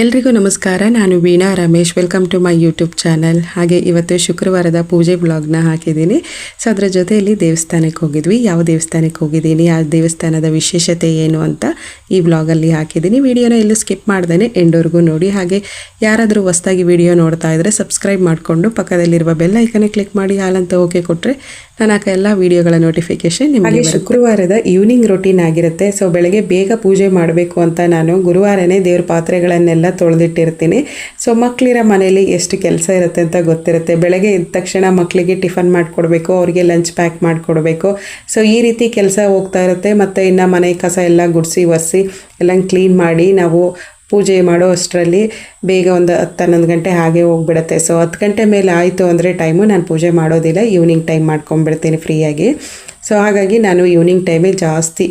ಎಲ್ರಿಗೂ ನಮಸ್ಕಾರ. ನಾನು Veena Ramesh. Welcome to my YouTube channel. ಹಾಗೆ ಇವತ್ತು ಶುಕ್ರವಾರದ ಪೂಜೆ ಬ್ಲಾಗ್ನ ಹಾಕಿದ್ದೀನಿ. ಸೊ ಅದರ ಜೊತೆಯಲ್ಲಿ ದೇವಸ್ಥಾನಕ್ಕೆ ಹೋಗಿದ್ವಿ. ಯಾವ ದೇವಸ್ಥಾನಕ್ಕೆ ಹೋಗಿದ್ದೀನಿ, ಆ ದೇವಸ್ಥಾನದ ವಿಶೇಷತೆ ಏನು ಅಂತ ಈ ಬ್ಲಾಗಲ್ಲಿ ಹಾಕಿದ್ದೀನಿ. ವಿಡಿಯೋನ ಎಲ್ಲೂ ಸ್ಕಿಪ್ ಮಾಡ್ದೇ ಎಂಡ್ವರೆಗೂ ನೋಡಿ. ಹಾಗೆ ಯಾರಾದರೂ ಹೊಸದಾಗಿ ವಿಡಿಯೋ ನೋಡ್ತಾ ಇದ್ದರೆ ಸಬ್ಸ್ಕ್ರೈಬ್ ಮಾಡಿಕೊಂಡು ಪಕ್ಕದಲ್ಲಿರುವ ಬೆಲ್ ಐಕನ್ ಕ್ಲಿಕ್ ಮಾಡಿ ಹಾಲಂತ ಓಕೆ ಕೊಟ್ಟರೆ ನಾನು ಹಾಕೋ ಎಲ್ಲ ವಿಡಿಯೋಗಳ ನೋಟಿಫಿಕೇಶನ್ ನಿಮಗೆ. ಶುಕ್ರವಾರದ ಈವ್ನಿಂಗ್ ರೊಟೀನ್ ಆಗಿರುತ್ತೆ. ಸೊ ಬೆಳಗ್ಗೆ ಬೇಗ ಪೂಜೆ ಮಾಡಬೇಕು ಅಂತ ನಾನು ಗುರುವಾರನೇ ದೇವ್ರ ಪಾತ್ರೆಗಳನ್ನೆಲ್ಲ ತೊಳೆದಿಟ್ಟಿರ್ತೀನಿ. ಸೊ ಮಕ್ಕಳಿರೋ ಮನೇಲಿ ಎಷ್ಟು ಕೆಲಸ ಇರುತ್ತೆ ಅಂತ ಗೊತ್ತಿರುತ್ತೆ. ಬೆಳಗ್ಗೆ ಎದ್ದ ತಕ್ಷಣ ಮಕ್ಕಳಿಗೆ ಟಿಫನ್ ಮಾಡಿಕೊಡ್ಬೇಕು, ಅವ್ರಿಗೆ ಲಂಚ್ ಪ್ಯಾಕ್ ಮಾಡಿಕೊಡ್ಬೇಕು. ಸೊ ಈ ರೀತಿ ಕೆಲಸ ಹೋಗ್ತಾ ಇರುತ್ತೆ. ಮತ್ತು ಇನ್ನು ಮನೆ ಕಸ ಎಲ್ಲ ಗುಡಿಸಿ ಒರೆಸಿ ಎಲ್ಲ ಕ್ಲೀನ್ ಮಾಡಿ ನಾವು ಪೂಜೆ ಮಾಡೋ ಅಷ್ಟರಲ್ಲಿ ಬೇಗ ಒಂದು 10-11 ಗಂಟೆ ಹಾಗೆ ಹೋಗ್ಬಿಡುತ್ತೆ. ಸೊ 10 ಗಂಟೆ ಮೇಲೆ ಆಯಿತು ಅಂದರೆ ಟೈಮು ನಾನು ಪೂಜೆ ಮಾಡೋದಿಲ್ಲ, ಈವ್ನಿಂಗ್ ಟೈಮ್ ಮಾಡ್ಕೊಂಡ್ಬಿಡ್ತೀನಿ ಫ್ರೀಯಾಗಿ. ಸೊ ಹಾಗಾಗಿ ನಾನು ಈವ್ನಿಂಗ್ ಟೈಮೇ ಜಾಸ್ತಿ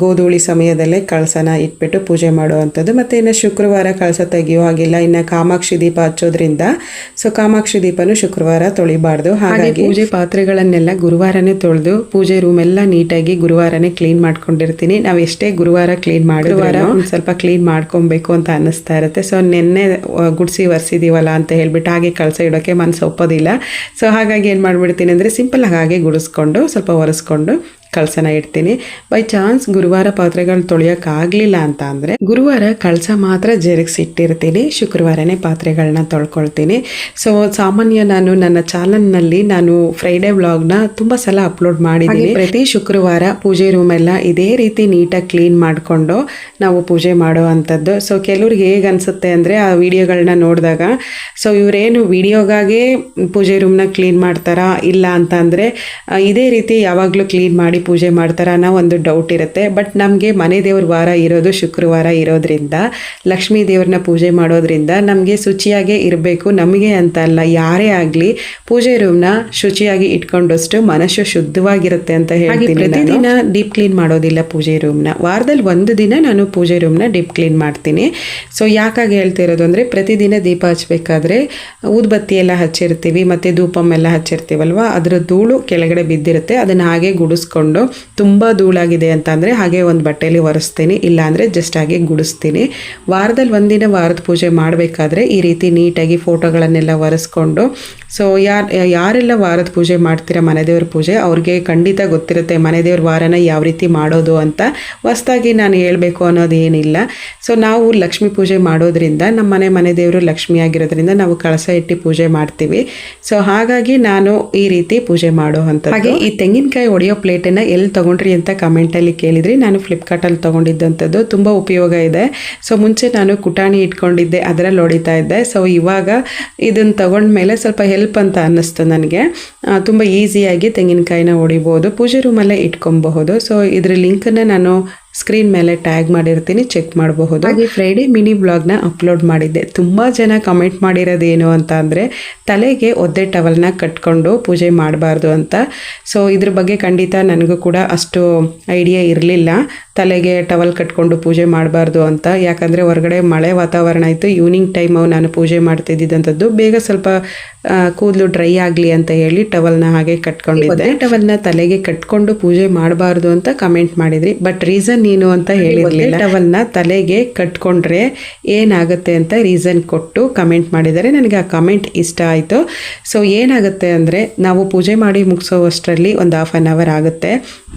ಗೋಧೂಳಿ ಸಮಯದಲ್ಲೇ ಕಳಸನ ಇಟ್ಬಿಟ್ಟು ಪೂಜೆ ಮಾಡುವಂಥದ್ದು. ಮತ್ತು ಇನ್ನು ಶುಕ್ರವಾರ ಕಳಸ ತೆಗಿಯೋ ಹಾಗಿಲ್ಲ. ಇನ್ನು ಕಾಮಾಕ್ಷಿ ದೀಪ ಹಚ್ಚೋದ್ರಿಂದ ಸೊ ಕಾಮಾಕ್ಷಿ ದೀಪನೂ ಶುಕ್ರವಾರ ತೊಳಿಬಾರ್ದು. ಹಾಗಾಗಿ ಪೂಜೆ ಪಾತ್ರೆಗಳನ್ನೆಲ್ಲ ಗುರುವಾರನೇ ತೊಳೆದು ಪೂಜೆ ರೂಮ್ ಎಲ್ಲ ನೀಟಾಗಿ ಗುರುವಾರನೇ ಕ್ಲೀನ್ ಮಾಡ್ಕೊಂಡಿರ್ತೀನಿ. ನಾವು ಎಷ್ಟೇ ಗುರುವಾರ ಕ್ಲೀನ್ ಮಾಡುವಾರ ಸ್ವಲ್ಪ ಕ್ಲೀನ್ ಮಾಡ್ಕೊಬೇಕು ಅಂತ ಅನ್ನಿಸ್ತಾ ಇರುತ್ತೆ. ಸೊ ನೆನ್ನೆ ಗುಡಿಸಿ ಒರೆಸಿದೀವಲ್ಲ ಅಂತ ಹೇಳ್ಬಿಟ್ಟು ಹಾಗೆ ಕಳಸ ಇಡೋಕ್ಕೆ ಮನಸ್ಸು ಒಪ್ಪೋದಿಲ್ಲ. ಸೊ ಹಾಗಾಗಿ ಏನು ಮಾಡಿಬಿಡ್ತೀನಿ ಅಂದರೆ ಸಿಂಪಲ್ ಹಾಗೆ ಗುಡಿಸ್ಕೊಂಡು ಸ್ವಲ್ಪ ಒರೆಸ್ಕೊಂಡು ಕಳಸನ ಇಡ್ತೀನಿ. ಬೈ ಚಾನ್ಸ್ ಗುರುವಾರ ಪಾತ್ರೆಗಳು ತೊಳೆಯೋಕ್ಕಾಗಲಿಲ್ಲ ಅಂತ ಅಂದರೆ ಗುರುವಾರ ಕಳಸ ಮಾತ್ರ ಜರುಗಿಸಿಟ್ಟಿರ್ತೀನಿ, ಶುಕ್ರವಾರನೇ ಪಾತ್ರೆಗಳನ್ನ ತೊಳ್ಕೊಳ್ತೀನಿ. ಸೊ ಸಾಮಾನ್ಯ ನಾನು ನನ್ನ ಚಾನಲ್ನಲ್ಲಿ ನಾನು ಫ್ರೈಡೇ ವ್ಲಾಗ್ನ ತುಂಬ ಸಲ ಅಪ್ಲೋಡ್ ಮಾಡಿದ್ದೀನಿ. ಪ್ರತಿ ಶುಕ್ರವಾರ ಪೂಜೆ ರೂಮೆಲ್ಲ ಇದೇ ರೀತಿ ನೀಟಾಗಿ ಕ್ಲೀನ್ ಮಾಡಿಕೊಂಡು ನಾವು ಪೂಜೆ ಮಾಡೋ ಅಂಥದ್ದು. ಸೊ ಕೆಲವ್ರಿಗೆ ಹೇಗೆ ಅನಿಸುತ್ತೆ ಅಂದರೆ ಆ ವಿಡಿಯೋಗಳನ್ನ ನೋಡಿದಾಗ ಸೊ ಇವರೇನು ವಿಡಿಯೋಗಾಗೇ ಪೂಜೆ ರೂಮ್ನ ಕ್ಲೀನ್ ಮಾಡ್ತಾರಾ ಇಲ್ಲ ಅಂತ ಅಂದರೆ ಇದೇ ರೀತಿ ಯಾವಾಗಲೂ ಕ್ಲೀನ್ ಮಾಡಿ ಪೂಜೆ ಮಾಡ್ತಾರ ಅನ್ನೋ ಒಂದು ಡೌಟ್ ಇರುತ್ತೆ. ಬಟ್ ನಮಗೆ ಮನೆ ದೇವ್ರ ವಾರ ಇರೋದು ಶುಕ್ರವಾರ ಇರೋದ್ರಿಂದ, ಲಕ್ಷ್ಮೀ ದೇವ್ರನ್ನ ಪೂಜೆ ಮಾಡೋದ್ರಿಂದ ನಮಗೆ ಶುಚಿಯಾಗೇ ಇರಬೇಕು. ನಮಗೆ ಅಂತ ಅಲ್ಲ, ಯಾರೇ ಆಗಲಿ ಪೂಜೆ ರೂಮ್ನ ಶುಚಿಯಾಗಿ ಇಟ್ಕೊಂಡಷ್ಟು ಮನಸ್ಸು ಶುದ್ಧವಾಗಿರುತ್ತೆ ಅಂತ ಹೇಳ್ತೀನಿ. ಪ್ರತಿದಿನ ಡೀಪ್ ಕ್ಲೀನ್ ಮಾಡೋದಿಲ್ಲ ಪೂಜೆ ರೂಮ್ನ. ವಾರದಲ್ಲಿ ಒಂದು ದಿನ ನಾನು ಪೂಜೆ ರೂಮ್ನ ಡೀಪ್ ಕ್ಲೀನ್ ಮಾಡ್ತೀನಿ. ಸೊ ಯಾಕಾಗಿ ಹೇಳ್ತಿರೋದು ಅಂದರೆ ಪ್ರತಿದಿನ ದೀಪ ಹಚ್ಚಬೇಕಾದ್ರೆ ಊದ್ಬತ್ತಿ ಎಲ್ಲ ಹಚ್ಚಿರ್ತೀವಿ ಮತ್ತು ಧೂಪಮ್ಮೆಲ್ಲ ಹಚ್ಚಿರ್ತೀವಲ್ವ, ಅದರ ಧೂಳು ಕೆಳಗಡೆ ಬಿದ್ದಿರುತ್ತೆ. ಅದನ್ನು ಹಾಗೆ ಗುಡಿಸ್ಕೊಂಡು ತುಂಬ ಧೂಳಾಗಿದೆ ಅಂತ ಅಂದರೆ ಹಾಗೆ ಒಂದು ಬಟ್ಟೆಯಲ್ಲಿ ಒರೆಸ್ತೀನಿ, ಇಲ್ಲಾಂದರೆ ಜಸ್ಟ್ ಹಾಗೆ ಗುಡಿಸ್ತೀನಿ. ವಾರದಲ್ಲಿ ಒಂದಿನ ವಾರದ ಪೂಜೆ ಮಾಡಬೇಕಾದ್ರೆ ಈ ರೀತಿ ನೀಟಾಗಿ ಫೋಟೋಗಳನ್ನೆಲ್ಲ ಒರೆಸ್ಕೊಂಡು ಸೊ ಯಾರೆಲ್ಲ ವಾರದ ಪೂಜೆ ಮಾಡ್ತೀರಾ ಮನೆ ದೇವ್ರ ಪೂಜೆ ಅವ್ರಿಗೆ ಖಂಡಿತ ಗೊತ್ತಿರುತ್ತೆ ಮನೆ ದೇವ್ರ ವಾರನ ಯಾವ ರೀತಿ ಮಾಡೋದು ಅಂತ. ಹೊಸದಾಗಿ ನಾನು ಹೇಳಬೇಕು ಅನ್ನೋದು ಏನಿಲ್ಲ. ಸೊ ನಾವು ಲಕ್ಷ್ಮೀ ಪೂಜೆ ಮಾಡೋದ್ರಿಂದ ನಮ್ಮ ಮನೆ ದೇವರು ಲಕ್ಷ್ಮಿ ಆಗಿರೋದ್ರಿಂದ ನಾವು ಕಳಸ ಇಟ್ಟು ಪೂಜೆ ಮಾಡ್ತೀವಿ. ಸೊ ಹಾಗಾಗಿ ನಾನು ಈ ರೀತಿ ಪೂಜೆ ಮಾಡೋ ಅಂಥದ್ದು. ಹಾಗೆ ಈ ತೆಂಗಿನಕಾಯಿ ಹೊಡೆಯೋ ಪ್ಲೇಟನ್ನು ಎಲ್ಲಿ ತೊಗೊಂಡ್ರಿ ಅಂತ ಕಮೆಂಟಲ್ಲಿ ಕೇಳಿದ್ರಿ. ನಾನು ಫ್ಲಿಪ್ಕಾರ್ಟಲ್ಲಿ ತೊಗೊಂಡಿದ್ದಂಥದ್ದು, ತುಂಬ ಉಪಯೋಗ ಇದೆ. ಸೊ ಮುಂಚೆ ನಾನು ಕುಟಾಣಿ ಇಟ್ಕೊಂಡಿದ್ದೆ, ಅದರಲ್ಲಿ ಹೊಡಿತಾ ಇದ್ದೆ. ಸೊ ಇವಾಗ ಇದನ್ನು ತೊಗೊಂಡ್ಮೇಲೆ ಸ್ವಲ್ಪ ಹೆಲ್ಪ್ ಅಂತ ಅನ್ನಿಸ್ತು ನನಗೆ. ತುಂಬ ಈಸಿಯಾಗಿ ತೆಂಗಿನಕಾಯಿನ ಹೊಡಿಬೋದು, ಪೂಜೆ ರೂಮಲ್ಲೇ ಇಟ್ಕೊಬಹುದು. ಸೊ ಇದ್ರ ಲಿಂಕನ್ನು ನಾನು ಸ್ಕ್ರೀನ್ ಮೇಲೆ ಟ್ಯಾಗ್ ಮಾಡಿರ್ತೀನಿ, ಚೆಕ್ ಮಾಡಬಹುದು. ಹಾಗೆ ಫ್ರೈಡೇ ಮಿನಿ ಬ್ಲಾಗ್ನ ಅಪ್ಲೋಡ್ ಮಾಡಿದ್ದೆ. ತುಂಬ ಜನ ಕಮೆಂಟ್ ಮಾಡಿರೋದೇನು ಅಂತ ಅಂದರೆ ತಲೆಗೆ ಒದ್ದೆ ಟವಲ್ನ ಕಟ್ಕೊಂಡು ಪೂಜೆ ಮಾಡಬಾರ್ದು ಅಂತ. ಸೊ ಇದ್ರ ಬಗ್ಗೆ ಖಂಡಿತ ನನಗೂ ಕೂಡ ಅಷ್ಟು ಐಡಿಯಾ ಇರಲಿಲ್ಲ, ತಲೆಗೆ ಟವಲ್ ಕಟ್ಕೊಂಡು ಪೂಜೆ ಮಾಡಬಾರ್ದು ಅಂತ. ಯಾಕಂದರೆ ಹೊರಗಡೆ ಮಳೆ ವಾತಾವರಣ ಇತ್ತು, ಈವ್ನಿಂಗ್ ಟೈಮ್ ನಾನು ಪೂಜೆ ಮಾಡ್ತಿದ್ದಂಥದ್ದು. ಬೇಗ ಸ್ವಲ್ಪ ಕೂದಲು ಡ್ರೈ ಆಗಲಿ ಅಂತ ಹೇಳಿ ಟವಲ್ನ ಹಾಗೆ ಕಟ್ಕೊಂಡಿದ್ದೆ. ಟವಲ್ನ ತಲೆಗೆ ಕಟ್ಕೊಂಡು ಪೂಜೆ ಮಾಡಬಾರ್ದು ಅಂತ ಕಮೆಂಟ್ ಮಾಡಿದ್ರಿ. ಬಟ್ ರೀಸನ್ ಏನು ಅಂತ ಹೇಳಿರಲಿಲ್ಲ. ಟವಲ್ನ ತಲೆಗೆ ಕಟ್ಕೊಂಡ್ರೆ ಏನಾಗುತ್ತೆ ಅಂತ ರೀಸನ್ ಕೊಟ್ಟು ಕಮೆಂಟ್ ಮಾಡಿದ್ದಾರೆ. ನನಗೆ ಆ ಕಮೆಂಟ್ ಇಷ್ಟ ಆಯಿತು. ಸೊ ಏನಾಗುತ್ತೆ ಅಂದರೆ ನಾವು ಪೂಜೆ ಮಾಡಿ ಮುಗಿಸೋವಷ್ಟರಲ್ಲಿ ಒಂದು 1/2 hour ಆಗುತ್ತೆ.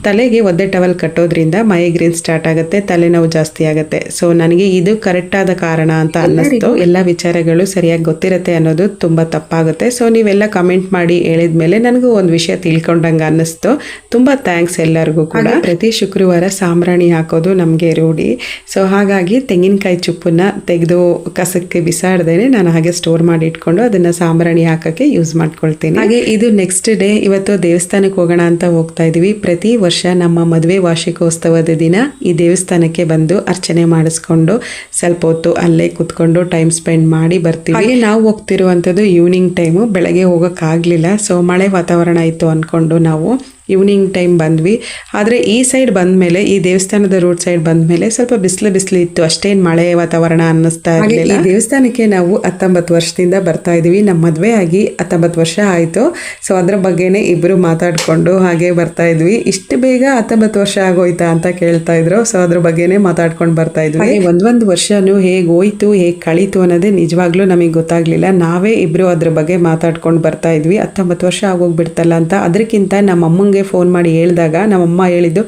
ತಲೆಗೆ ಒದ್ದೆ ಟವಲ್ ಕಟ್ಟೋದ್ರಿಂದ ಮೈಗ್ರೇನ್ ಸ್ಟಾರ್ಟ್ ಆಗುತ್ತೆ, ತಲೆನೋವು ಜಾಸ್ತಿ ಆಗುತ್ತೆ. ಸೊ ನನಗೆ ಇದು ಕರೆಕ್ಟಾದ ಕಾರಣ ಅಂತ ಅನ್ನಿಸ್ತು. ಎಲ್ಲ ವಿಚಾರಗಳು ಸರಿಯಾಗಿ ಗೊತ್ತಿರುತ್ತೆ ಅನ್ನೋದು ತುಂಬ ತಪ್ಪಾಗುತ್ತೆ. ಸೊ ನೀವೆಲ್ಲ ಕಮೆಂಟ್ ಮಾಡಿ ಹೇಳಿದ ಮೇಲೆ ನನಗೂ ಒಂದು ವಿಷಯ ತಿಳ್ಕೊಂಡಂಗೆ ಅನ್ನಿಸ್ತು. ತುಂಬ ಥ್ಯಾಂಕ್ಸ್ ಎಲ್ಲರಿಗೂ ಕೂಡ. ಪ್ರತಿ ಶುಕ್ರವಾರ ಸಾಂಬ್ರಾಣಿ ಹಾಕೋದು ನಮಗೆ ರೂಢಿ. ಸೊ ಹಾಗಾಗಿ ತೆಂಗಿನಕಾಯಿ ಚುಪ್ಪನ್ನ ತೆಗೆದು ಕಸಕ್ಕೆ ಬಿಸಾಡ್ದೇನೆ ನಾನು ಹಾಗೆ ಸ್ಟೋರ್ ಮಾಡಿ ಇಟ್ಕೊಂಡು ಅದನ್ನು ಸಾಂಬ್ರಾಣಿ ಹಾಕೋಕ್ಕೆ ಯೂಸ್ ಮಾಡ್ಕೊಳ್ತೀನಿ. ಹಾಗೆ ಇದು ನೆಕ್ಸ್ಟ್ ಡೇ, ಇವತ್ತು ದೇವಸ್ಥಾನಕ್ಕೆ ಹೋಗೋಣ ಅಂತ ಹೋಗ್ತಾ ಇದ್ದೀವಿ. ಪ್ರತಿ ವರ್ಷ ನಮ್ಮ ಮದುವೆ ವಾರ್ಷಿಕೋತ್ಸವದ ದಿನ ಈ ದೇವಸ್ಥಾನಕ್ಕೆ ಬಂದು ಅರ್ಚನೆ ಮಾಡಿಸ್ಕೊಂಡು ಸ್ವಲ್ಪ ಹೊತ್ತು ಅಲ್ಲೇ ಕುತ್ಕೊಂಡು ಟೈಮ್ ಸ್ಪೆಂಡ್ ಮಾಡಿ ಬರ್ತೀವಿ. ಹಾಗೆ ನಾವು ಹೋಗ್ತಿರುವಂಥದ್ದು ಈವ್ನಿಂಗ್ ಟೈಮು, ಬೆಳಗ್ಗೆ ಹೋಗೋಕ್ಕಾಗಲಿಲ್ಲ. ಸೊ ಮಳೆ ವಾತಾವರಣ ಇತ್ತು ಅಂದ್ಕೊಂಡು ನಾವು ಈವ್ನಿಂಗ್ ಟೈಮ್ ಬಂದ್ವಿ. ಆದರೆ ಈ ಸೈಡ್ ಬಂದಮೇಲೆ, ಈ ದೇವಸ್ಥಾನದ ರೋಡ್ ಸೈಡ್ ಬಂದಮೇಲೆ ಸ್ವಲ್ಪ ಬಿಸಿಲು ಇತ್ತು, ಅಷ್ಟೇನು ಮಳೆ ವಾತಾವರಣ ಅನ್ನಿಸ್ತಾ ಇರಲಿಲ್ಲ. ಈ ದೇವಸ್ಥಾನಕ್ಕೆ ನಾವು 19 ವರ್ಷದಿಂದ ಬರ್ತಾ ಇದ್ದೀವಿ. ನಮ್ಮ ಮದುವೆ ಆಗಿ 19 ವರ್ಷ ಆಯಿತು. ಸೊ ಅದ್ರ ಬಗ್ಗೆನೇ ಇಬ್ಬರು ಮಾತಾಡಿಕೊಂಡು ಹಾಗೆ ಬರ್ತಾ ಇದ್ವಿ. ಇಷ್ಟು ಬೇಗ 19 ವರ್ಷ ಆಗೋಯ್ತಾ ಅಂತ ಕೇಳ್ತಾ ಇದ್ರು. ಸೊ ಅದ್ರ ಬಗ್ಗೆನೇ ಮಾತಾಡ್ಕೊಂಡು ಬರ್ತಾ ಇದ್ವಿ. ಒಂದೊಂದು ವರ್ಷನೂ ಹೇಗೆ ಹೋಯ್ತು, ಹೇಗೆ ಕಳೀತು ಅನ್ನೋದೇ ನಿಜವಾಗ್ಲೂ ನಮಗೆ ಗೊತ್ತಾಗ್ಲಿಲ್ಲ. ನಾವೇ ಇಬ್ರು ಅದ್ರ ಬಗ್ಗೆ ಮಾತಾಡ್ಕೊಂಡು ಬರ್ತಾ ಇದ್ವಿ. 19 ವರ್ಷ ಆಗೋಗ್ಬಿಡ್ತಲ್ಲ ಅಂತ. ಅದಕ್ಕಿಂತ ನಮ್ಮ ಅಮ್ಮಂಗೆ ಫೋನ್ ಮಾಡಿ ಹೇಳಿದಾಗ ನಮ್ಮಮ್ಮ ಹೇಳಿದ್ದು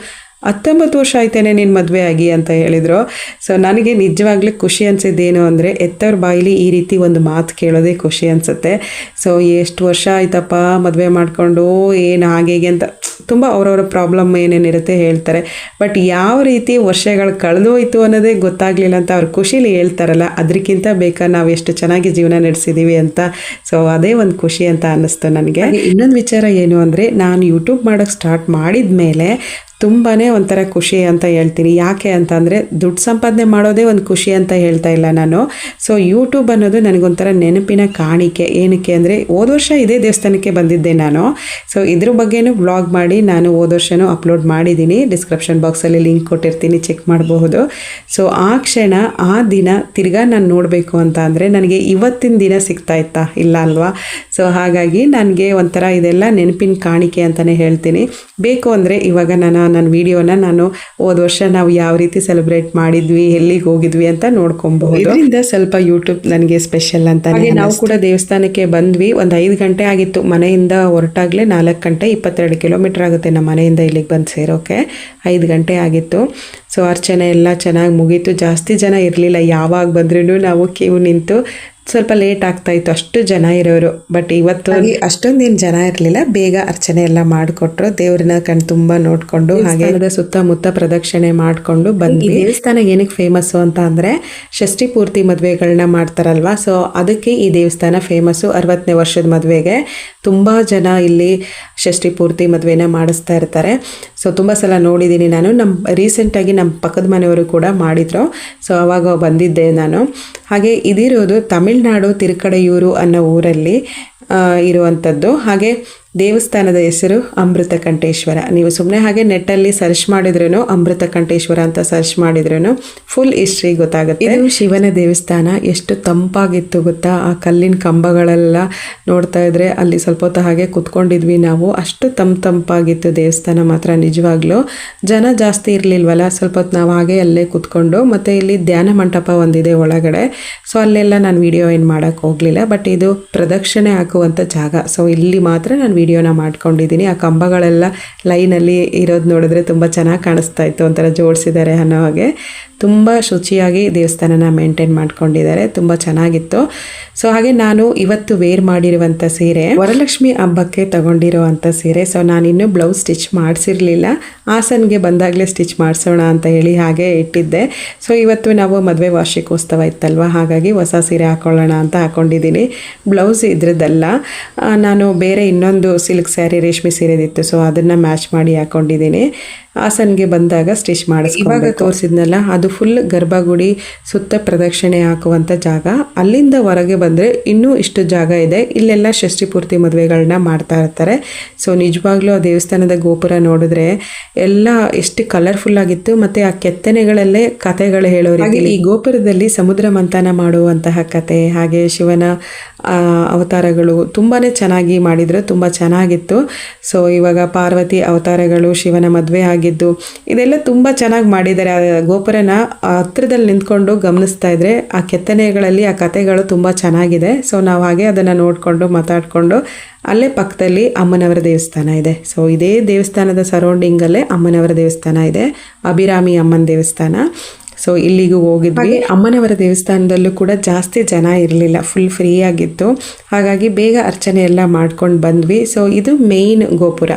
19 ವರ್ಷ ಆಯ್ತೇನೆ ನಿನ್ನ ಮದುವೆ ಆಗಿ ಅಂತ ಹೇಳಿದರು. ಸೊ ನನಗೆ ನಿಜವಾಗ್ಲೂ ಖುಷಿ ಅನಿಸಿದ್ದೇನು ಅಂದರೆ, ಎತ್ತವ್ರ ಬಾಯಿಲಿ ಈ ರೀತಿ ಒಂದು ಮಾತು ಕೇಳೋದೇ ಖುಷಿ ಅನಿಸುತ್ತೆ. ಸೊ ಎಷ್ಟು ವರ್ಷ ಆಯ್ತಪ್ಪ ಮದುವೆ ಮಾಡಿಕೊಂಡು, ಏನು ಹಾಗೆ ಅಂತ ತುಂಬ ಅವರವರ ಪ್ರಾಬ್ಲಮ್ ಏನೇನಿರುತ್ತೆ ಹೇಳ್ತಾರೆ. ಬಟ್ ಯಾವ ರೀತಿ ವರ್ಷಗಳು ಕಳೆದೋಯ್ತು ಅನ್ನೋದೇ ಗೊತ್ತಾಗಲಿಲ್ಲ ಅಂತ ಅವ್ರ ಖುಷಿಲಿ ಹೇಳ್ತಾರಲ್ಲ, ಅದಕ್ಕಿಂತ ಬೇಕಾ ನಾವು ಎಷ್ಟು ಚೆನ್ನಾಗಿ ಜೀವನ ನಡೆಸಿದ್ದೀವಿ ಅಂತ. ಸೊ ಅದೇ ಒಂದು ಖುಷಿ ಅಂತ ಅನ್ನಿಸ್ತು ನನಗೆ. ಇನ್ನೊಂದು ವಿಚಾರ ಏನು ಅಂದರೆ, ನಾನು ಯೂಟ್ಯೂಬ್ ಮಾಡೋಕ್ಕೆ ಸ್ಟಾರ್ಟ್ ಮಾಡಿದ ಮೇಲೆ ತುಂಬಾ ಒಂಥರ ಖುಷಿ ಅಂತ ಹೇಳ್ತೀನಿ. ಯಾಕೆ ಅಂತಂದರೆ, ದುಡ್ಡು ಸಂಪಾದನೆ ಮಾಡೋದೇ ಒಂದು ಖುಷಿ ಅಂತ ಹೇಳ್ತಾ ಇಲ್ಲ ನಾನು. ಸೊ ಯೂಟ್ಯೂಬ್ ಅನ್ನೋದು ನನಗೊಂಥರ ನೆನಪಿನ ಕಾಣಿಕೆ. ಏನಕ್ಕೆ ಅಂದರೆ, ಹೋದ ವರ್ಷ ಇದೇ ದೇವಸ್ಥಾನಕ್ಕೆ ಬಂದಿದ್ದೆ ನಾನು. ಸೊ ಇದ್ರ ಬಗ್ಗೆನೂ ವ್ಲಾಗ್ ಮಾಡಿ ನಾನು ಹೋದ ವರ್ಷನೂ ಅಪ್ಲೋಡ್ ಮಾಡಿದ್ದೀನಿ. ಡಿಸ್ಕ್ರಿಪ್ಷನ್ ಬಾಕ್ಸಲ್ಲಿ ಲಿಂಕ್ ಕೊಟ್ಟಿರ್ತೀನಿ, ಚೆಕ್ ಮಾಡಬಹುದು. ಸೊ ಆ ಕ್ಷಣ, ಆ ದಿನ ತಿರ್ಗಾ ನಾನು ನೋಡಬೇಕು ಅಂತ ಅಂದರೆ ನನಗೆ ಇವತ್ತಿನ ದಿನ ಸಿಗ್ತಾ ಇತ್ತಾ? ಇಲ್ಲ ಅಲ್ವಾ? ಸೊ ಹಾಗಾಗಿ ನನಗೆ ಒಂಥರ ಇದೆಲ್ಲ ನೆನಪಿನ ಕಾಣಿಕೆ ಅಂತಲೇ ಹೇಳ್ತೀನಿ. ಬೇಕು ಅಂದರೆ ಇವಾಗ ನನ್ನ ವಿಡಿಯೋನ ನಾನು ಹೋದ ವರ್ಷ ನಾವು ಯಾವ ರೀತಿ ಸೆಲೆಬ್ರೇಟ್ ಮಾಡಿದ್ವಿ, ಎಲ್ಲಿಗೆ ಹೋಗಿದ್ವಿ ಅಂತ ನೋಡ್ಕೊಬಹುದು. ಇದರಿಂದ ಸ್ವಲ್ಪ ಯೂಟ್ಯೂಬ್ ನನಗೆ ಸ್ಪೆಷಲ್ ಅಂತ. ನಾವು ಕೂಡ ದೇವಸ್ಥಾನಕ್ಕೆ ಬಂದ್ವಿ. ಒಂದು 5 ಗಂಟೆ ಆಗಿತ್ತು. ಮನೆಯಿಂದ ಹೊರಟಾಗಲೇ 4 ಗಂಟೆ 22 ಕಿಲೋಮೀಟರ್ ಆಗುತ್ತೆ ನಮ್ಮ ಮನೆಯಿಂದ ಇಲ್ಲಿಗೆ ಬಂದು ಸೇರೋಕೆ. 5 ಗಂಟೆ ಆಗಿತ್ತು. ಸೊ ಅರ್ಚನೆ ಎಲ್ಲ ಚೆನ್ನಾಗಿ ಮುಗೀತು. ಜಾಸ್ತಿ ಜನ ಇರಲಿಲ್ಲ. ಯಾವಾಗ ಬಂದ್ರೂ ನಾವು ಕ್ಯೂ ನಿಂತು ಸ್ವಲ್ಪ ಲೇಟ್ ಆಗ್ತಾ ಇತ್ತು, ಅಷ್ಟು ಜನ ಇರೋರು. ಬಟ್ ಇವತ್ತು ಅಷ್ಟೊಂದೇನು ಜನ ಇರಲಿಲ್ಲ. ಬೇಗ ಅರ್ಚನೆ ಎಲ್ಲ ಮಾಡಿಕೊಟ್ರು. ದೇವ್ರನ್ನ ಕಣ್ ತುಂಬ ನೋಡಿಕೊಂಡು ಹಾಗೆ ಸುತ್ತಮುತ್ತ ಪ್ರದಕ್ಷಿಣೆ ಮಾಡಿಕೊಂಡು ಬಂದ್ವಿ. ದೇವಸ್ಥಾನ ಏನಕ್ಕೆ ಫೇಮಸ್ಸು ಅಂತ ಅಂದರೆ, ಷಷ್ಠಿ ಪೂರ್ತಿ ಮದುವೆಗಳನ್ನ ಮಾಡ್ತಾರಲ್ವಾ. ಸೊ ಅದಕ್ಕೆ ಈ ದೇವಸ್ಥಾನ ಫೇಮಸ್ಸು. 60ನೇ ವರ್ಷದ ಮದುವೆಗೆ ತುಂಬ ಜನ ಇಲ್ಲಿ ಷಷ್ಠಿ ಪೂರ್ತಿ ಮದುವೆನ ಮಾಡಿಸ್ತಾ ಇರ್ತಾರೆ. ಸೊ ತುಂಬ ಸಲ ನೋಡಿದ್ದೀನಿ ನಾನು. ರೀಸೆಂಟಾಗಿ ನಮ್ಮ ಪಕ್ಕದ ಮನೆಯವರು ಕೂಡ ಮಾಡಿದರು. ಸೊ ಆವಾಗ ಬಂದಿದ್ದೆ ನಾನು. ಹಾಗೆ ಇದಿರೋದು ತಮಿಳ್ನಾಡು ತಿರುಕಡೆಯೂರು ಅನ್ನೋ ಊರಲ್ಲಿ ಇರುವಂಥದ್ದು. ಹಾಗೆ ದೇವಸ್ಥಾನದ ಹೆಸರು ಅಮೃತಕಂಠೇಶ್ವರ. ನೀವು ಸುಮ್ಮನೆ ಹಾಗೆ ನೆಟ್ಟಲ್ಲಿ ಸರ್ಚ್ ಮಾಡಿದ್ರೂ ಅಮೃತಕಂಠೇಶ್ವರ ಅಂತ ಸರ್ಚ್ ಮಾಡಿದ್ರೂ ಫುಲ್ ಹಿಸ್ಟ್ರಿ ಗೊತ್ತಾಗುತ್ತೆ. ಇದು ಶಿವನ ದೇವಸ್ಥಾನ. ಎಷ್ಟು ತಂಪಾಗಿತ್ತು ಗೊತ್ತಾ? ಆ ಕಲ್ಲಿನ ಕಂಬಗಳೆಲ್ಲ ನೋಡ್ತಾ ಇದ್ರೆ ಅಲ್ಲಿ ಸ್ವಲ್ಪ ಹೊತ್ತು ಹಾಗೆ ಕುತ್ಕೊಂಡಿದ್ವಿ ನಾವು. ಅಷ್ಟು ತಂಪಾಗಿತ್ತು ದೇವಸ್ಥಾನ ಮಾತ್ರ. ನಿಜವಾಗ್ಲೂ ಜನ ಜಾಸ್ತಿ ಇರಲಿಲ್ವಲ್ಲ, ಸ್ವಲ್ಪ ಹೊತ್ತು ನಾವು ಹಾಗೆ ಅಲ್ಲೇ ಕುತ್ಕೊಂಡು, ಮತ್ತು ಇಲ್ಲಿ ಧ್ಯಾನ ಮಂಟಪ ಒಂದಿದೆ ಒಳಗಡೆ. ಸೊ ಅಲ್ಲೆಲ್ಲ ನಾನು ವಿಡಿಯೋ ಏನು ಮಾಡೋಕ್ಕೆ ಹೋಗಲಿಲ್ಲ. ಬಟ್ ಇದು ಪ್ರದಕ್ಷಿಣೆ ಹಾಕುವಂಥ ಜಾಗ. ಸೊ ಇಲ್ಲಿ ಮಾತ್ರ ನಾನು ವಿಡಿಯೋನ ಮಾಡ್ಕೊಂಡಿದ್ದೀನಿ. ಆ ಕಂಬಗಳೆಲ್ಲ ಲೈನಲ್ಲಿ ಇರೋದು ನೋಡಿದ್ರೆ ತುಂಬ ಚೆನ್ನಾಗಿ ಕಾಣಿಸ್ತಾ ಇತ್ತು. ಒಂಥರ ಜೋಡಿಸಿದ್ದಾರೆ ಅನ್ನೋ ಹಾಗೆ. ತುಂಬ ಶುಚಿಯಾಗಿ ದೇವಸ್ಥಾನನ ಮೇಂಟೈನ್ ಮಾಡ್ಕೊಂಡಿದ್ದಾರೆ. ತುಂಬ ಚೆನ್ನಾಗಿತ್ತು. ಸೊ ಹಾಗೆ ನಾನು ಇವತ್ತು ವೇರ್ ಮಾಡಿರುವಂಥ ಸೀರೆ ವರಲಕ್ಷ್ಮಿ ಹಬ್ಬಕ್ಕೆ ತಗೊಂಡಿರುವಂಥ ಸೀರೆ. ಸೊ ನಾನಿನ್ನೂ ಬ್ಲೌಸ್ ಸ್ಟಿಚ್ ಮಾಡಿಸಿರಲಿಲ್ಲ. ಹಾಸನ್ಗೆ ಬಂದಾಗಲೇ ಸ್ಟಿಚ್ ಮಾಡಿಸೋಣ ಅಂತ ಹೇಳಿ ಹಾಗೆ ಇಟ್ಟಿದ್ದೆ. ಸೊ ಇವತ್ತು ನಾವು ಮದುವೆ ವಾರ್ಷಿಕೋತ್ಸವ ಇತ್ತಲ್ವ, ಹಾಗಾಗಿ ಹೊಸ ಸೀರೆ ಹಾಕೊಳ್ಳೋಣ ಅಂತ ಹಾಕ್ಕೊಂಡಿದ್ದೀನಿ. ಬ್ಲೌಸ್ ಇದ್ರದ್ದಲ್ಲ, ನಾನು ಬೇರೆ ಇನ್ನೊಂದು ಸಿಲ್ಕ್ ಸ್ಯಾರಿ ರೇಷ್ಮೆ ಸೀರೆದಿತ್ತು. ಸೊ ಅದನ್ನು ಮ್ಯಾಚ್ ಮಾಡಿ ಹಾಕ್ಕೊಂಡಿದ್ದೀನಿ. ಹಾಸನ್ಗೆ ಬಂದಾಗ ಸ್ಟಿಚ್ ಮಾಡಿಸ್ಕೊಂಡು ಇವಾಗ ತೋರಿಸಿದ್ನಲ್ಲ, ಅದು ಫುಲ್ ಗರ್ಭಗುಡಿ ಸುತ್ತ ಪ್ರದಕ್ಷಿಣೆ ಹಾಕುವಂಥ ಜಾಗ. ಅಲ್ಲಿಂದ ಹೊರಗೆ ಬಂದರೆ ಇನ್ನೂ ಇಷ್ಟು ಜಾಗ ಇದೆ. ಇಲ್ಲೆಲ್ಲ ಷಷ್ಠಿ ಪೂರ್ತಿ ಮದುವೆಗಳನ್ನ ಮಾಡ್ತಾ ಇರ್ತಾರೆ. ಸೊ ನಿಜವಾಗ್ಲೂ ಆ ದೇವಸ್ಥಾನದ ಗೋಪುರ ನೋಡಿದ್ರೆ ಎಲ್ಲ ಎಷ್ಟು ಕಲರ್ಫುಲ್ ಆಗಿತ್ತು. ಮತ್ತು ಆ ಕೆತ್ತನೆಗಳಲ್ಲೇ ಕಥೆಗಳು ಹೇಳೋರು. ಹಾಗೆ ಈ ಗೋಪುರದಲ್ಲಿ ಸಮುದ್ರ ಮಂಥನ ಮಾಡುವಂತಹ ಕತೆ, ಹಾಗೆ ಶಿವನ ಅವತಾರಗಳು ತುಂಬಾ ಚೆನ್ನಾಗಿ ಮಾಡಿದ್ರು. ತುಂಬ ಚೆನ್ನಾಗಿತ್ತು. ಸೊ ಇವಾಗ ಪಾರ್ವತಿ ಅವತಾರಗಳು, ಶಿವನ ಮದುವೆ ಆಗಿದ್ದು, ಇದೆಲ್ಲ ತುಂಬ ಚೆನ್ನಾಗಿ ಮಾಡಿದ್ದಾರೆ. ಆ ಗೋಪುರನ ಹತ್ರದಲ್ಲಿ ನಿಂತ್ಕೊಂಡು ಗಮನಿಸ್ತಾ ಇದ್ರೆ ಆ ಕೆತ್ತನೆಗಳಲ್ಲಿ ಆ ಕಥೆಗಳು ತುಂಬ ಚೆನ್ನಾಗಿದೆ. ಸೊ ನಾವು ಹಾಗೆ ಅದನ್ನು ನೋಡಿಕೊಂಡು ಮಾತಾಡಿಕೊಂಡು ಅಲ್ಲೇ ಪಕ್ಕದಲ್ಲಿ ಅಮ್ಮನವರ ದೇವಸ್ಥಾನ ಇದೆ. ಸೊ ಇದೇ ದೇವಸ್ಥಾನದ ಸರೌಂಡಿಂಗಲ್ಲೇ ಅಮ್ಮನವರ ದೇವಸ್ಥಾನ ಇದೆ, ಅಭಿರಾಮಿ ಅಮ್ಮನ ದೇವಸ್ಥಾನ. ಸೊ ಇಲ್ಲಿಗೂ ಹೋಗಿದ್ವಿ. ಅಮ್ಮನವರ ದೇವಸ್ಥಾನದಲ್ಲೂ ಕೂಡ ಜಾಸ್ತಿ ಜನ ಇರಲಿಲ್ಲ, ಫುಲ್ ಫ್ರೀ ಆಗಿತ್ತು. ಹಾಗಾಗಿ ಬೇಗ ಅರ್ಚನೆ ಎಲ್ಲ ಮಾಡ್ಕೊಂಡು ಬಂದ್ವಿ. ಸೊ ಇದು ಮೇಯ್ನ್ ಗೋಪುರ.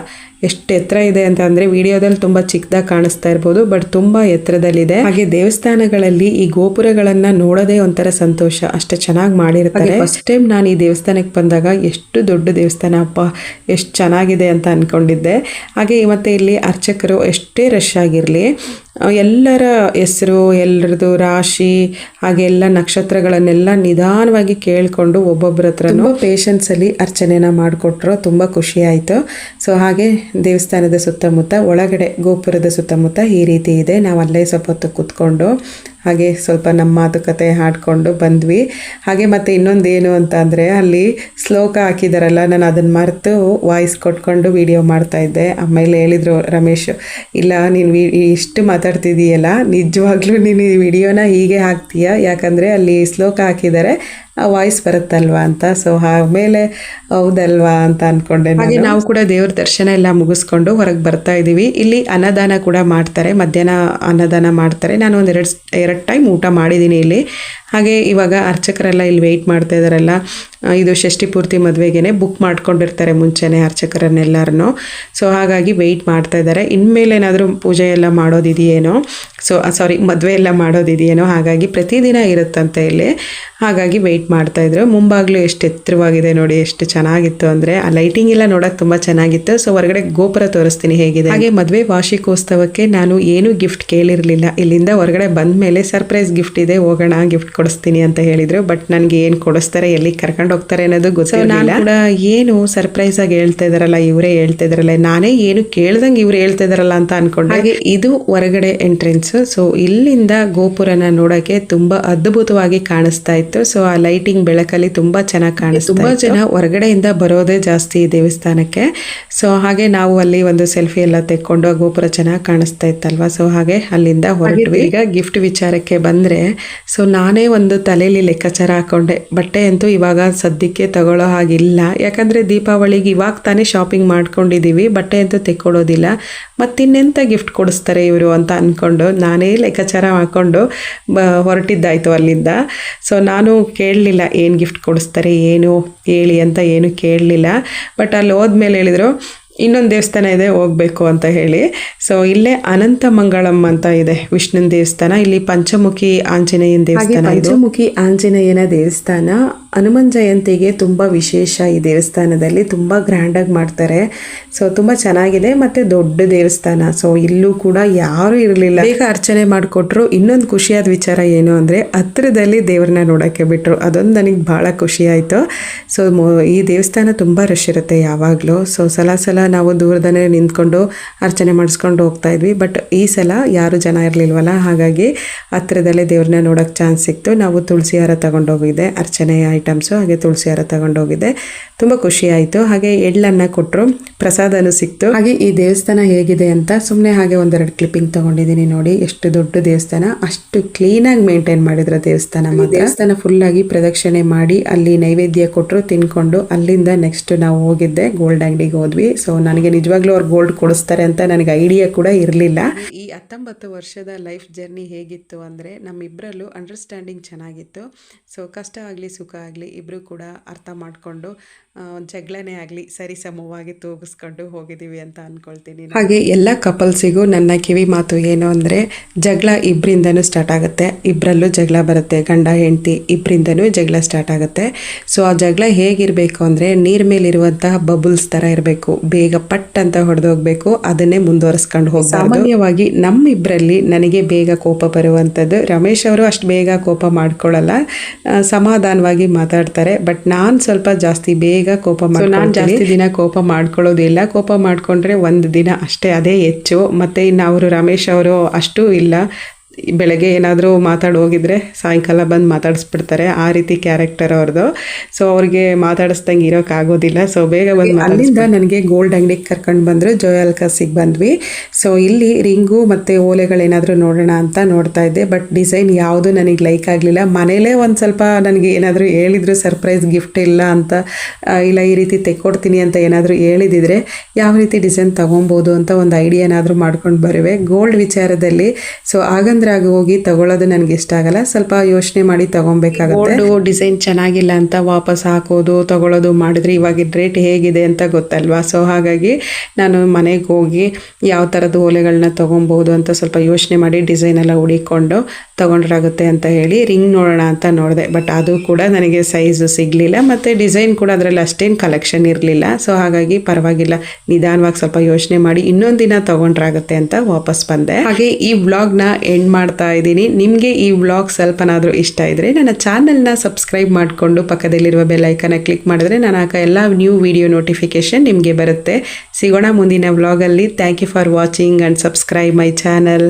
ಎಷ್ಟು ಎತ್ತರ ಇದೆ ಅಂತ ಅಂದರೆ ವಿಡಿಯೋದಲ್ಲಿ ತುಂಬ ಚಿಕ್ಕದಾಗಿ ಕಾಣಿಸ್ತಾ ಇರ್ಬೋದು, ಬಟ್ ತುಂಬ ಎತ್ತರದಲ್ಲಿದೆ. ಹಾಗೆ ದೇವಸ್ಥಾನಗಳಲ್ಲಿ ಈ ಗೋಪುರಗಳನ್ನು ನೋಡೋದೇ ಒಂಥರ ಸಂತೋಷ, ಅಷ್ಟು ಚೆನ್ನಾಗಿ ಮಾಡಿರ್ತಾರೆ. ಫಸ್ಟ್ ಟೈಮ್ ನಾನು ಈ ದೇವಸ್ಥಾನಕ್ಕೆ ಬಂದಾಗ ಎಷ್ಟು ದೊಡ್ಡ ದೇವಸ್ಥಾನ ಅಪ್ಪ, ಎಷ್ಟು ಚೆನ್ನಾಗಿದೆ ಅಂತ ಅಂದ್ಕೊಂಡಿದ್ದೆ. ಹಾಗೆ ಮತ್ತೆ ಇಲ್ಲಿ ಅರ್ಚಕರು ಎಷ್ಟೇ ರಶ್ ಆಗಿರಲಿ, ಎಲ್ಲರ ಹೆಸರು, ಎಲ್ಲರದು ರಾಶಿ, ಹಾಗೆ ಎಲ್ಲ ನಕ್ಷತ್ರಗಳನ್ನೆಲ್ಲ ನಿಧಾನವಾಗಿ ಕೇಳಿಕೊಂಡು ಒಬ್ಬೊಬ್ಬರ ಹತ್ರನೂ ಪೇಷನ್ಸಲ್ಲಿ ಅರ್ಚನೆನ ಮಾಡಿಕೊಟ್ರು. ತುಂಬ ಖುಷಿ ಆಯಿತು. ಸೊ ಹಾಗೆ ದೇವಸ್ಥಾನದ ಸುತ್ತಮುತ್ತ ಒಳಗಡೆ ಗೋಪುರದ ಸುತ್ತಮುತ್ತ ಈ ರೀತಿ ಇದೆ. ನಾವು ಅಲ್ಲೇ ಸ್ವಲ್ಪ ಹೊತ್ತು ಕೂತ್ಕೊಂಡು ಹಾಗೆ ಸ್ವಲ್ಪ ನಮ್ಮ ಮಾತುಕತೆ ಹಾಡಿಕೊಂಡು ಬಂದ್ವಿ. ಹಾಗೆ ಮತ್ತು ಇನ್ನೊಂದು ಏನು ಅಂತ ಅಂದರೆ ಅಲ್ಲಿ ಶ್ಲೋಕ ಹಾಕಿದಾರಲ್ಲ, ನಾನು ಅದನ್ನು ಮರೆತು ವಾಯ್ಸ್ ಕೊಟ್ಕೊಂಡು ವಿಡಿಯೋ ಮಾಡ್ತಾಯಿದ್ದೆ. ಆಮೇಲೆ ಹೇಳಿದರು ರಮೇಶ್, ಇಲ್ಲ ನೀನು ಇಷ್ಟು ಮಾತಾಡ್ತಿದ್ದೀಯಲ್ಲ, ನಿಜವಾಗ್ಲೂ ನೀನು ಈ ವಿಡಿಯೋನ ಹೀಗೆ ಹಾಕ್ತೀಯ, ಯಾಕಂದರೆ ಅಲ್ಲಿ ಶ್ಲೋಕ ಹಾಕಿದ್ದಾರೆ, ಆ ವಾಯ್ಸ್ ಬರುತ್ತಲ್ವಾ ಅಂತ. ಸೊ ಆಮೇಲೆ ಹೌದಲ್ವಾ ಅಂತ ಅಂದ್ಕೊಂಡೆ. ಹಾಗೆ ನಾವು ಕೂಡ ದೇವ್ರ ದರ್ಶನ ಎಲ್ಲ ಮುಗಿಸ್ಕೊಂಡು ಹೊರಗೆ ಬರ್ತಾ ಇದ್ದೀವಿ. ಇಲ್ಲಿ ಅನ್ನದಾನ ಕೂಡ ಮಾಡ್ತಾರೆ, ಮಧ್ಯಾಹ್ನ ಅನ್ನದಾನ ಮಾಡ್ತಾರೆ. ನಾನು ಒಂದು ಎರಡು ಟೈಮ್ ಊಟ ಮಾಡಿದ್ದೀನಿ ಇಲ್ಲಿ. ಹಾಗೆ ಇವಾಗ ಅರ್ಚಕರೆಲ್ಲ ಇಲ್ಲಿ ವೆಯ್ಟ್ ಮಾಡ್ತಾ ಇದ್ದಾರಲ್ಲ, ಇದು ಷಷ್ಠಿ ಪೂರ್ತಿ ಮದುವೆಗೇ ಬುಕ್ ಮಾಡ್ಕೊಂಡಿರ್ತಾರೆ ಮುಂಚೆನೇ ಅರ್ಚಕರನ್ನೆಲ್ಲರನ್ನು. ಸೊ ಹಾಗಾಗಿ ವೆಯ್ಟ್ ಮಾಡ್ತಾ ಇದ್ದಾರೆ. ಇನ್ಮೇಲೆ ಏನಾದರೂ ಪೂಜೆ ಎಲ್ಲ ಮಾಡೋದಿದೆಯೇನೋ, ಮದುವೆ ಎಲ್ಲ ಮಾಡೋದಿದೆಯೇನೋ, ಹಾಗಾಗಿ ಪ್ರತಿದಿನ ಇರುತ್ತಂತೆ ಇಲ್ಲಿ. ಹಾಗಾಗಿ ವೆಯ್ಟ್ ಮಾಡ್ತಾಯಿದ್ರು. ಮುಂಬಾಗ್ಲು ಎಷ್ಟು ಎತ್ತರವಾಗಿದೆ ನೋಡಿ, ಎಷ್ಟು ಚೆನ್ನಾಗಿತ್ತು ಅಂದರೆ ಆ ಲೈಟಿಂಗ್ ಎಲ್ಲ ನೋಡೋಕೆ ತುಂಬ ಚೆನ್ನಾಗಿತ್ತು. ಸೊ ಹೊರಗಡೆ ಗೋಪುರ ತೋರಿಸ್ತೀನಿ ಹೇಗಿದೆ. ಹಾಗೆ ಮದುವೆ ವಾರ್ಷಿಕೋತ್ಸವಕ್ಕೆ ನಾನು ಏನೂ ಗಿಫ್ಟ್ ಕೇಳಿರಲಿಲ್ಲ. ಇಲ್ಲಿಂದ ಹೊರಗಡೆ ಬಂದ ಮೇಲೆ ಸರ್ಪ್ರೈಸ್ ಗಿಫ್ಟ್ ಇದೆ, ಹೋಗೋಣ ಗಿಫ್ಟ್ ಕೊಡಿಸ್ತೀನಿ ಅಂತ ಹೇಳಿದರು. ಬಟ್ ನನಗೆ ಏನು ಕೊಡಿಸ್ತಾರೆ, ಎಲ್ಲಿ ಕರ್ಕೊಂಡು ಹೋಗ್ತಾರೆ ಅನ್ನೋದು ಗೊತ್ತಿರಲಿಲ್ಲ. ನಾನು ಕೂಡ ಏನು ಸರ್ಪ್ರೈಸ್ ಆಗಿ ಹೇಳ್ತಾ ಇದಾರಲ್ಲ, ಇವರೇ ಹೇಳ್ತಾ ಇದಾರಲ್ಲ, ನಾನೇ ಏನು ಕೇಳ್ದಂಗೆ ಇವ್ರು ಹೇಳ್ತಾ ಇದಾರಲ್ಲ ಅಂತ ಅನ್ಕೊಂಡೆ. ಹಾಗೆ ಇದು ಹೊರಗಡೆ ಎಂಟ್ರೆನ್ಸ್. ಸೊ ಇಲ್ಲಿಂದ ಗೋಪುರನ ನೋಡೋಕೆ ತುಂಬಾ ಅದ್ಭುತವಾಗಿ ಕಾಣಿಸ್ತಾ ಇತ್ತು. ಸೊ ಆ ಲೈಟಿಂಗ್ ಬೆಳಕಲ್ಲಿ ತುಂಬಾ ಚೆನ್ನಾಗಿ ಕಾಣಿಸ್ತಾ ಇತ್ತು. ತುಂಬಾ ಜನ ಹೊರಗಡೆಯಿಂದ ಬರೋದೇ ಜಾಸ್ತಿ ದೇವಸ್ಥಾನಕ್ಕೆ. ಸೊ ಹಾಗೆ ನಾವು ಅಲ್ಲಿ ಒಂದು ಸೆಲ್ಫಿ ಎಲ್ಲ ತೆಕ್ಕೊಂಡು ಆ ಗೋಪುರ ಚೆನ್ನಾಗಿ ಕಾಣಿಸ್ತಾ ಇತ್ತಲ್ವಾ. ಸೊ ಹಾಗೆ ಅಲ್ಲಿಂದ ಹೊರಟ್ವಿ. ಈಗ ಗಿಫ್ಟ್ ವಿಚಾರಕ್ಕೆ ಬಂದ್ರೆ, ಸೊ ನಾನೇ ಒಂದು ತಲೆಯಲ್ಲಿ ಲೆಕ್ಕಾಚಾರ ಹಾಕೊಂಡೆ. ಬಟ್ಟೆ ಅಂತೂ ಇವಾಗ ಸದ್ಯಕ್ಕೆ ತಗೊಳ್ಳೋ ಹಾಗಿಲ್ಲ, ಯಾಕಂದ್ರೆ ದೀಪಾವಳಿಗೆ ಇವಾಗ ತಾನೇ ಶಾಪಿಂಗ್ ಮಾಡ್ಕೊಂಡಿದೀವಿ, ಬಟ್ಟೆ ಅಂತೂ ತೆಕ್ಕೊಡೋದಿಲ್ಲ. ಮತ್ತಿನ್ನೆಂತ ಗಿಫ್ಟ್ ಕೊಡಿಸ್ತಾರೆ ಇವರು ಅಂತ ಅಂದ್ಕೊಂಡು ನಾನೇ ಲೆಕ್ಕಾಚಾರ ಹಾಕ್ಕೊಂಡು ಹೊರಟಿದ್ದಾಯಿತು ಅಲ್ಲಿಂದ. ಸೊ ನಾನು ಕೇಳಲಿಲ್ಲ ಏನು ಗಿಫ್ಟ್ ಕೊಡಿಸ್ತಾರೆ ಏನು ಹೇಳಿ ಅಂತ, ಏನು ಕೇಳಲಿಲ್ಲ. ಬಟ್ ಅಲ್ಲಿ ಹೋದ್ಮೇಲೆ ಹೇಳಿದರು ಇನ್ನೊಂದು ದೇವಸ್ಥಾನ ಇದೆ ಹೋಗಬೇಕು ಅಂತ ಹೇಳಿ. ಸೊ ಇಲ್ಲೇ ಅನಂತ ಮಂಗಳಂ ಅಂತ ಇದೆ ವಿಷ್ಣುನ ದೇವಸ್ಥಾನ. ಇಲ್ಲಿ ಪಂಚಮುಖಿ ಆಂಜನೇಯನ ದೇವಸ್ಥಾನ. ಪಂಚಮುಖಿ ಆಂಜನೇಯನ ದೇವಸ್ಥಾನ ಹನುಮನ್ ಜಯಂತಿಗೆ ತುಂಬ ವಿಶೇಷ. ಈ ದೇವಸ್ಥಾನದಲ್ಲಿ ತುಂಬ ಗ್ರ್ಯಾಂಡಾಗಿ ಮಾಡ್ತಾರೆ. ಸೊ ತುಂಬ ಚೆನ್ನಾಗಿದೆ ಮತ್ತು ದೊಡ್ಡ ದೇವಸ್ಥಾನ. ಸೊ ಇಲ್ಲೂ ಕೂಡ ಯಾರೂ ಇರಲಿಲ್ಲ, ಬೇಗ ಅರ್ಚನೆ ಮಾಡಿಕೊಟ್ರು. ಇನ್ನೊಂದು ಖುಷಿಯಾದ ವಿಚಾರ ಏನು ಅಂದರೆ ಹತ್ತಿರದಲ್ಲಿ ದೇವ್ರನ್ನ ನೋಡೋಕ್ಕೆ ಬಿಟ್ಟರು. ಅದೊಂದು ನನಗೆ ಭಾಳ ಖುಷಿ ಆಯಿತು. ಸೊ ಈ ದೇವಸ್ಥಾನ ತುಂಬ ರಶ್ ಇರುತ್ತೆ ಯಾವಾಗಲೂ. ಸೊ ಸಲ ನಾವು ದೂರದಲ್ಲೇ ನಿಂತ್ಕೊಂಡು ಅರ್ಚನೆ ಮಾಡಿಸ್ಕೊಂಡು ಹೋಗ್ತಾ ಇದ್ವಿ. ಬಟ್ ಈ ಸಲ ಯಾರು ಜನ ಇರಲಿಲ್ವಲ್ಲ, ಹಾಗಾಗಿ ಹತ್ತಿರದಲ್ಲೇ ದೇವ್ರನ್ನ ನೋಡೋಕ್ಕೆ ಚಾನ್ಸ್ ಸಿಕ್ತು. ನಾವು ತುಳಸಿ ಹಾರ ತಗೊಂಡೋಗಿದ್ದೆ, ಅರ್ಚನೆ ಐಟಮ್ಸು, ಹಾಗೆ ತುಳಸಿ ಹಾರ ತಗೊಂಡೋಗಿದ್ದೆ. ತುಂಬ ಖುಷಿ ಆಯಿತು. ಹಾಗೆ ಎಳ್ಳನ್ನು ಕೊಟ್ಟರು, ಪ್ರಸಾದನೂ ಸಿಕ್ತು. ಹಾಗೆ ಈ ದೇವಸ್ಥಾನ ಹೇಗಿದೆ ಅಂತ ಸುಮ್ಮನೆ ಹಾಗೆ ಒಂದೆರಡು ಕ್ಲಿಪ್ಪಿಂಗ್ ತೊಗೊಂಡಿದ್ದೀನಿ ನೋಡಿ. ಎಷ್ಟು ದೊಡ್ಡ ದೇವಸ್ಥಾನ, ಅಷ್ಟು ಕ್ಲೀನಾಗಿ ಮೇಂಟೈನ್ ಮಾಡಿದ್ರು ದೇವಸ್ಥಾನ. ದೇವಸ್ಥಾನ ಫುಲ್ಲಾಗಿ ಪ್ರದಕ್ಷಿಣೆ ಮಾಡಿ ಅಲ್ಲಿ ನೈವೇದ್ಯ ಕೊಟ್ಟರು, ತಿನ್ಕೊಂಡು ಅಲ್ಲಿಂದ ನೆಕ್ಸ್ಟ್ ನಾವು ಹೋಗಿದ್ದೆ ಗೋಲ್ಡ್ ಅಂಗಡಿಗೆ ಹೋದ್ವಿ. ಸೊ ನನಗೆ ನಿಜವಾಗ್ಲೂ ಅವ್ರು ಗೋಲ್ಡ್ ಕೊಡಿಸ್ತಾರೆ ಅಂತ ನನಗೆ ಐಡಿಯಾ ಕೂಡ ಇರಲಿಲ್ಲ. ಈ 19 ವರ್ಷದ ಲೈಫ್ ಜರ್ನಿ ಹೇಗಿತ್ತು ಅಂದರೆ ನಮ್ಮಿಬ್ಬರಲ್ಲೂ ಅಂಡರ್ಸ್ಟ್ಯಾಂಡಿಂಗ್ ಚೆನ್ನಾಗಿತ್ತು. ಸೊ ಕಷ್ಟ ಆಗಲಿ ಸುಖ ಆಗಲಿ ಇಬ್ಬರು ಕೂಡ ಅರ್ಥ ಮಾಡಿಕೊಂಡು ಜಗಳನೇ ಆಗಲಿ ಸರಿ ಸಮವಾಗಿ ತೂಗಿಸ್ಕೊಂಡು ಹೋಗಿದ್ದೀವಿ ಅಂತ ಅಂದ್ಕೊಳ್ತೀನಿ. ಹಾಗೆ ಎಲ್ಲ ಕಪಲ್ಸಿಗೂ ನನ್ನ ಕಿವಿ ಮಾತು ಏನು ಅಂದರೆ, ಜಗಳ ಇಬ್ಬರಿಂದನೂ ಸ್ಟಾರ್ಟ್ ಆಗುತ್ತೆ, ಇಬ್ಬರಲ್ಲೂ ಜಗಳ ಬರುತ್ತೆ, ಗಂಡ ಹೆಂಡತಿ ಇಬ್ಬರಿಂದನೂ ಜಗಳ ಸ್ಟಾರ್ಟ್ ಆಗುತ್ತೆ. ಸೊ ಆ ಜಗಳ ಹೇಗಿರಬೇಕು ಅಂದರೆ ನೀರ್ ಮೇಲಿರುವಂತಹ ಬಬಲ್ಸ್ ಥರ ಇರಬೇಕು, ಬೇಗ ಪಟ್ ಅಂತ ಹೊಡೆದೋಗ್ಬೇಕು, ಅದನ್ನೇ ಮುಂದುವರಿಸ್ಕೊಂಡು ಹೋಗಿ. ಸಾಮಾನ್ಯವಾಗಿ ನಮ್ಮಿಬ್ಬರಲ್ಲಿ ನನಗೆ ಬೇಗ ಕೋಪ ಬರುವಂಥದ್ದು. ರಮೇಶ್ ಅವರು ಅಷ್ಟು ಬೇಗ ಕೋಪ ಮಾಡ್ಕೊಳ್ಳಲ್ಲ, ಸಮಾಧಾನವಾಗಿ ಮಾತಾಡ್ತಾರೆ. ಬಟ್ ನಾನು ಸ್ವಲ್ಪ ಜಾಸ್ತಿ ಬೇಗ ಕೋಪ ನಾನು ಜಾಸ್ತಿ ದಿನ ಕೋಪ ಮಾಡ್ಕೊಳ್ಳೋದಿಲ್ಲ. ಕೋಪ ಮಾಡ್ಕೊಂಡ್ರೆ ಒಂದು ದಿನ ಅಷ್ಟೇ, ಅದೇ ಹೆಚ್ಚು. ಮತ್ತು ಇನ್ನು ಅವರು ರಮೇಶ್ ಅವರು ಅಷ್ಟೂ ಇಲ್ಲ, ಬೆಳಗ್ಗೆ ಏನಾದರೂ ಮಾತಾಡಿ ಹೋಗಿದ್ರೆ ಸಾಯಂಕಾಲ ಬಂದು ಮಾತಾಡಿಸ್ಬಿಡ್ತಾರೆ, ಆ ರೀತಿ ಕ್ಯಾರೆಕ್ಟರ್ ಅವ್ರದ್ದು. ಸೊ ಅವ್ರಿಗೆ ಮಾತಾಡಿಸ್ದಂಗೆ ಇರೋಕ್ಕಾಗೋದಿಲ್ಲ. ಸೊ ಬೇಗ ಬಂದು ಅಲ್ಲಿಂದ ನನಗೆ ಗೋಲ್ಡ್ ಅಂಗಡಿಗೆ ಕರ್ಕೊಂಡು ಬಂದರು, ಜೋಯಾಲ್ಕಾಸಿಗೆ ಬಂದ್ವಿ. ಸೊ ಇಲ್ಲಿ ರಿಂಗು ಮತ್ತು ಓಲೆಗಳೇನಾದರೂ ನೋಡೋಣ ಅಂತ ನೋಡ್ತಾ ಇದ್ದೆ. ಬಟ್ ಡಿಸೈನ್ ಯಾವುದು ನನಗೆ ಲೈಕ್ ಆಗಲಿಲ್ಲ. ಮನೇಲೇ ಒಂದು ಸ್ವಲ್ಪ ನನಗೆ ಏನಾದರೂ ಹೇಳಿದ್ರು ಸರ್ಪ್ರೈಸ್ ಗಿಫ್ಟ್ ಇಲ್ಲ ಅಂತ, ಇಲ್ಲ ಈ ರೀತಿ ತೆಕ್ಕೊಡ್ತೀನಿ ಅಂತ ಏನಾದರೂ ಹೇಳಿದಿದ್ರೆ ಯಾವ ರೀತಿ ಡಿಸೈನ್ ತೊಗೊಬೋದು ಅಂತ ಒಂದು ಐಡಿಯಾ ಏನಾದರೂ ಮಾಡ್ಕೊಂಡು ಬರುವೆ ಗೋಲ್ಡ್ ವಿಚಾರದಲ್ಲಿ. ಸೊ ಆಗಂದ್ರೆ ಹೋಗಿ ತಗೊಳ್ಳೋದು ನನಗೆ ಇಷ್ಟ ಆಗಲ್ಲ, ಸ್ವಲ್ಪ ಯೋಚನೆ ಮಾಡಿ ತಗೊಬೇಕಾಗುತ್ತೆ. ಗೋಲ್ಡ್ ಡಿಸೈನ್ ಚೆನ್ನಾಗಿಲ್ಲ ಅಂತ ವಾಪಸ್ ಹಾಕೋದು ತಗೊಳ್ಳೋದು ಮಾಡಿದ್ರೆ ಇವಾಗಿನ ರೇಟ್ ಹೇಗಿದೆ ಅಂತ ಗೊತ್ತಲ್ವಾ. ಸೊ ಹಾಗಾಗಿ ನಾನು ಮನೆಗೆ ಹೋಗಿ ಯಾವ ಥರದ ಓಲೆಗಳನ್ನ ತೊಗೊಬೋದು ಅಂತ ಸ್ವಲ್ಪ ಯೋಚನೆ ಮಾಡಿ ಡಿಸೈನ್ ಎಲ್ಲ ಹುಡಿಕೊಂಡು ತೊಗೊಂಡ್ರಾಗುತ್ತೆ ಅಂತ ಹೇಳಿ ರಿಂಗ್ ನೋಡೋಣ ಅಂತ ನೋಡಿದೆ. ಬಟ್ ಅದು ಕೂಡ ನನಗೆ ಸೈಜು ಸಿಗಲಿಲ್ಲ, ಮತ್ತು ಡಿಸೈನ್ ಕೂಡ ಅದರಲ್ಲಿ ಅಷ್ಟೇನು ಕಲೆಕ್ಷನ್ ಇರಲಿಲ್ಲ. ಸೊ ಹಾಗಾಗಿ ಪರವಾಗಿಲ್ಲ, ನಿಧಾನವಾಗಿ ಸ್ವಲ್ಪ ಯೋಚನೆ ಮಾಡಿ ಇನ್ನೊಂದು ದಿನ ತೊಗೊಂಡ್ರಾಗುತ್ತೆ ಅಂತ ವಾಪಸ್ ಬಂದೆ. ಹಾಗೆ ಈ ವ್ಲಾಗ್ನ ಎಂಡ್ ಮಾಡ್ತಾ ಇದ್ದೀನಿ. ನಿಮಗೆ ಈ ವ್ಲಾಗ್ ಸ್ವಲ್ಪನಾದರೂ ಇಷ್ಟ ಇದ್ದರೆ ನನ್ನ ಚಾನಲ್ನ ಸಬ್ಸ್ಕ್ರೈಬ್ ಮಾಡಿಕೊಂಡು ಪಕ್ಕದಲ್ಲಿರುವ ಬೆಲ್ ಐಕನ್ನ ಕ್ಲಿಕ್ ಮಾಡಿದ್ರೆ ನಾನು ಹಾಕೋ ಎಲ್ಲ ನ್ಯೂ ವಿಡಿಯೋ ನೋಟಿಫಿಕೇಶನ್ ನಿಮಗೆ ಬರುತ್ತೆ. ಸಿಗೋಣ ಮುಂದಿನ ವ್ಲಾಗಲ್ಲಿ. Thank you for watching and subscribe my channel.